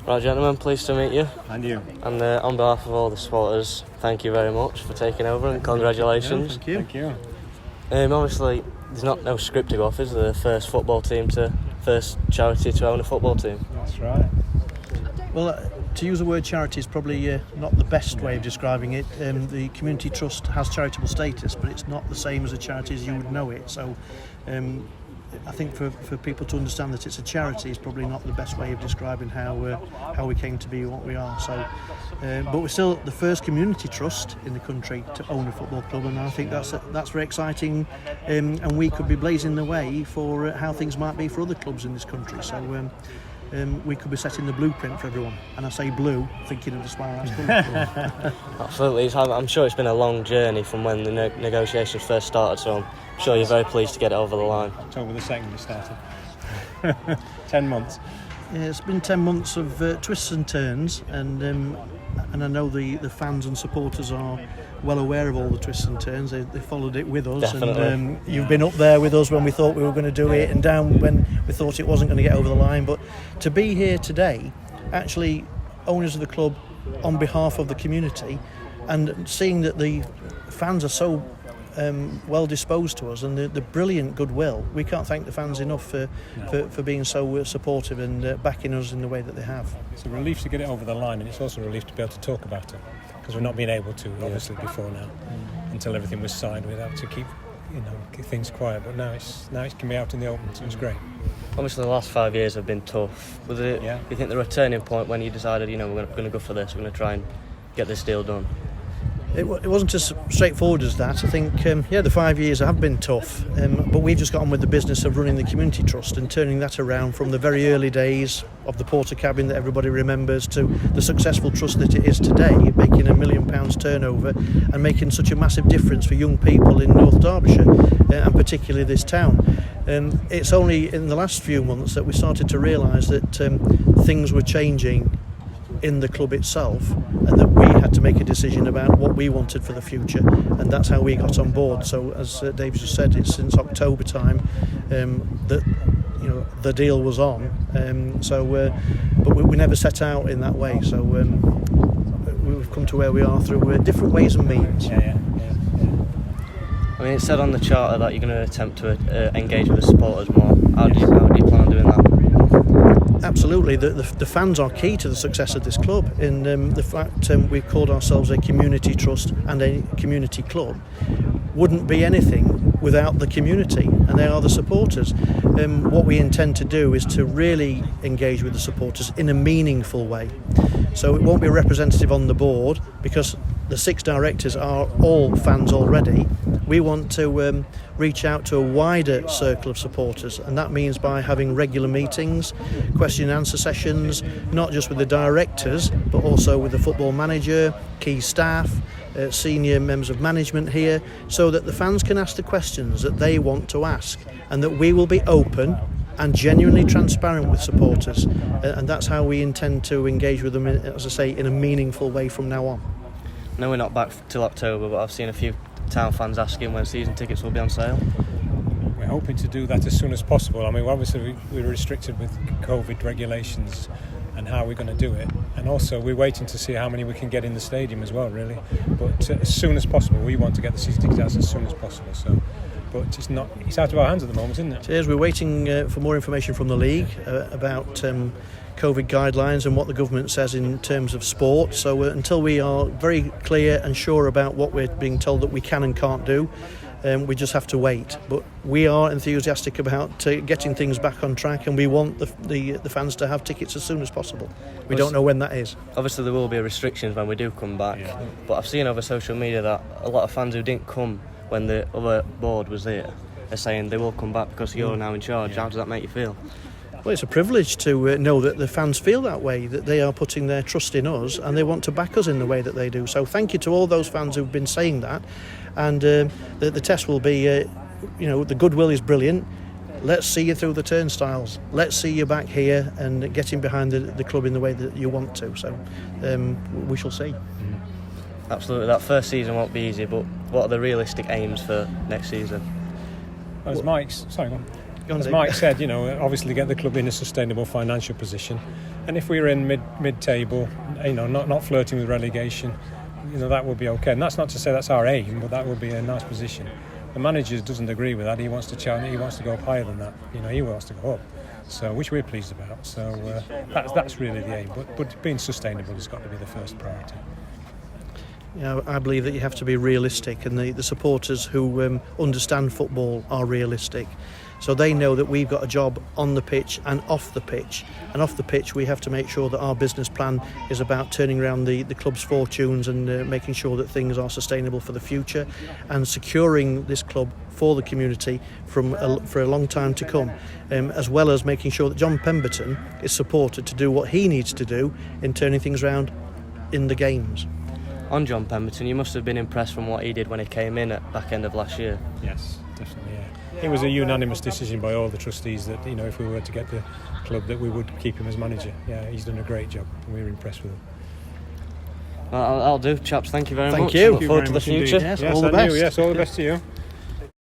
Right, gentlemen, pleased to meet you. And you. And on behalf of all the supporters, thank you very much for taking over and congratulations. Thank you. Thank you. Obviously, there's no script to go off, is there? The first charity to own a football team. That's right. Well, to use the word charity is probably not the best way of describing it. The community trust has charitable status, but it's not the same as a charity as you would know it. So I think for people to understand that it's a charity is probably not the best way of describing how we came to be what we are. So, but we're still the first community trust in the country to own a football club, and I think that's very exciting. And we could be blazing the way for how things might be for other clubs in this country. So. We could be setting the blueprint for everyone, and I say blue, thinking of the Smile House Club. Absolutely, I'm sure it's been a long journey from when the negotiations first started, so I'm sure you're very pleased to get it over the line. October the 2nd it started. 10 months. Yeah, it's been 10 months of twists and turns, and I know the fans and supporters are well aware of all the twists and turns. They followed it with us. Definitely. And you've been up there with us when we thought we were going to do it, and down when we thought it wasn't going to get over the line. But to be here today, actually owners of the club on behalf of the community, and seeing that the fans are so well disposed to us, and the brilliant goodwill, we can't thank the fans enough for being so supportive and backing us in the way that they have. It's a relief to get it over the line, and it's also a relief to be able to talk about it, because we've not been able to obviously before now, until everything was signed. We had to keep things quiet, but now it can be out in the open, so it's great. Obviously the last 5 years have been tough. Was it? Yeah. You think there was a turning point when you decided, we're going to go for this, we're going to try and get this deal done? It wasn't as straightforward as that. I think, the 5 years have been tough, but we've just got on with the business of running the community trust and turning that around from the very early days of the porter cabin that everybody remembers to the successful trust that it is today, making £1 million turnover and making such a massive difference for young people in North Derbyshire and particularly this town. It's only in the last few months that we started to realise that things were changing in the club itself, and that we had to make a decision about what we wanted for the future, and that's how we got on board. So as Dave just said, it's since October time that the deal was on, but we never set out in that way, so we've come to where we are through different ways and means. Yeah. I mean, it said on the charter that you're going to attempt to engage with the supporters more. How do you plan on doing that? Absolutely, the fans are key to the success of this club. In the fact we've called ourselves a community trust and a community club wouldn't be anything without the community, and they are the supporters. What we intend to do is to really engage with the supporters in a meaningful way. So it won't be a representative on the board, because the 6 directors are all fans already. We want to reach out to a wider circle of supporters, and that means by having regular meetings, question and answer sessions, not just with the directors but also with the football manager, key staff, senior members of management here, so that the fans can ask the questions that they want to ask, and that we will be open and genuinely transparent with supporters, and that's how we intend to engage with them, as I say, in a meaningful way from now on. I know we're not back till October, but I've seen a few town fans asking when season tickets will be on sale. We're hoping to do that as soon as possible. I mean, obviously we're restricted with COVID regulations and how we're going to do it, and also we're waiting to see how many we can get in the stadium as well, really. But as soon as possible, we want to get the season tickets out as soon as possible. So, but it's out of our hands at the moment, isn't it? It is. We're waiting for more information from the league about COVID guidelines and what the government says in terms of sport. So until we are very clear and sure about what we're being told that we can and can't do, we just have to wait. But we are enthusiastic about getting things back on track, and we want the fans to have tickets as soon as possible. We don't know when that is. Obviously there will be restrictions when we do come back, but I've seen over social media that a lot of fans who didn't come when the other board was there are saying they will come back because you're now in charge. How does that make you feel? Well, it's a privilege to know that the fans feel that way, that they are putting their trust in us and they want to back us in the way that they do. So thank you to all those fans who've been saying that. And the test will be, the goodwill is brilliant. Let's see you through the turnstiles. Let's see you back here and getting behind the club in the way that you want to. So we shall see. Absolutely. That first season won't be easy, but what are the realistic aims for next season? As Mike said, obviously get the club in a sustainable financial position, And if we were in mid-table, not flirting with relegation, that would be okay. And that's not to say that's our aim, but that would be a nice position. The manager doesn't agree with that. He wants to challenge. He wants to go up higher than that. He wants to go up. So, which we're pleased about. So that's really the aim. But being sustainable has got to be the first priority. I believe that you have to be realistic, and the supporters who understand football are realistic. So they know that we've got a job on the pitch and off the pitch. And off the pitch, we have to make sure that our business plan is about turning around the club's fortunes and making sure that things are sustainable for the future and securing this club for the community for a long time to come, as well as making sure that John Pemberton is supported to do what he needs to do in turning things around in the games. On John Pemberton, you must have been impressed from what he did when he came in at back end of last year. Yes, definitely, yeah. It was a unanimous decision by all the trustees that, if we were to get the club, that we would keep him as manager. Yeah, he's done a great job and we were impressed with him. Well, I'll do, chaps. Thank you very much. Thank you. Look forward to the future. Yes, all the best. Yes, all the best to you.